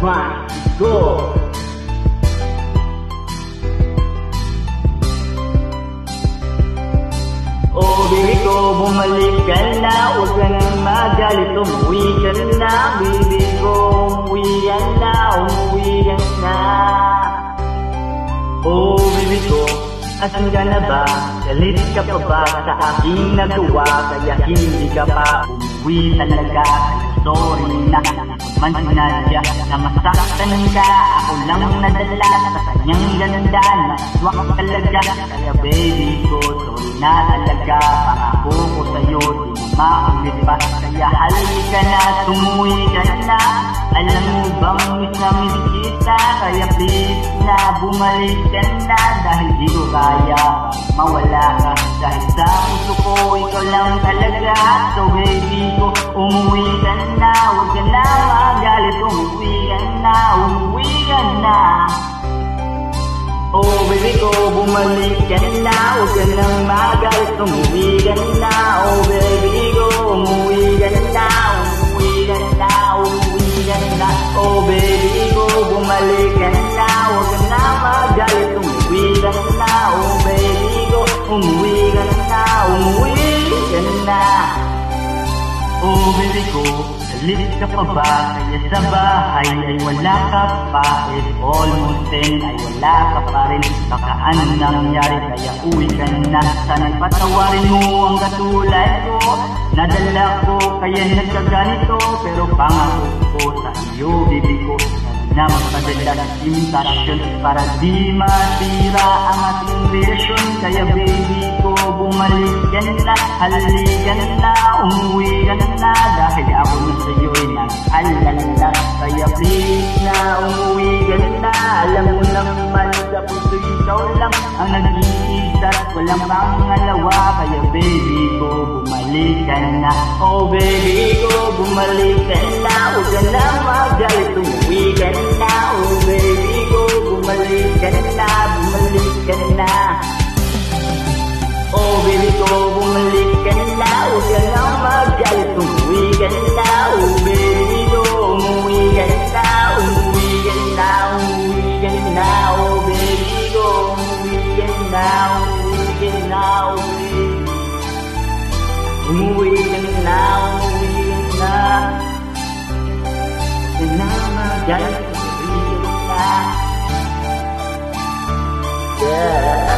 One, go! Oh baby ko, bumalik ka na. Huwag ka nang magalit, umuwi ka na. Baby ko, umuwi ka na, umuwi ka na. Oh baby ko, asan ka na ba? Galit ka pa ba sa aking nagawa? Kaya hindi ka pa umuwi talaga. Sorry na, man sinadya na masaktan ka. Ako lang nadala sa kanyang ganda na swak talaga. Kaya baby ko, sorry na talaga. Pangako ko sa'yo, di mo maulit pa. Kaya halika na, tumuwi ka na. Alam mo bang miss na miss kita? Kaya please na, bumalik ka na. Dahil di ko kaya mawala ka. Dahil sa puso ko, ikaw lang talaga. So baby ko, umuwi ka na. Huwag ka na magalit, umuwi ka na. Umuwi ka na. Oh baby ko, bumalik ka na. Huwag ka nang magalit, umuwi ka na. Oh baby ko, umuwi ka na. Umuwi ka na, umuwi ka na. Oh baby ko, bumalik ka na. Huwag ka na magalit, umuwi ka na. Oh baby ko, umuwi ka na. Umuwi ka na. Oh baby ko, galit ka pa ba? Kaya sa bahay ay wala ka pa. It's almost 10 ay wala ka pa rin. Baka anong nangyari kaya uwi ka na. Sana'y patawarin mo ang katulad ko. Nadala ko kaya nagkaganito. Pero pangako ko sa iyo baby ko, na magpadala ng invitation para di masira ang ating relasyon. Kaya baby ko, bumalik ka na. Halika na, umuwi ka na. Dahil ako na sa'yo'y nag-alala. Kaya please na, umuwi ka na. Alam mo naman sa puso ikaw lang ang nag-iisa at walang pangalawa. Kaya baby ko, bumalik ka na. Oh baby ko, bumalik ka na. Huwag ka na magalit, umuwi ka na. Oh baby ko, bumalik ka na. Bumalik ka na. Oh baby ko, bumalik ka na. Huwag ka na magalit, umuwi ka na. Oh baby ko, umuwi ka na. Umuwi ka na, umuwi ka na. Oh baby ko, umuwi ka na. Umuwi ka na, umuwi ka na. Umuwi ka na. Huwag ka na magalit, umuwi ka na. Yeah.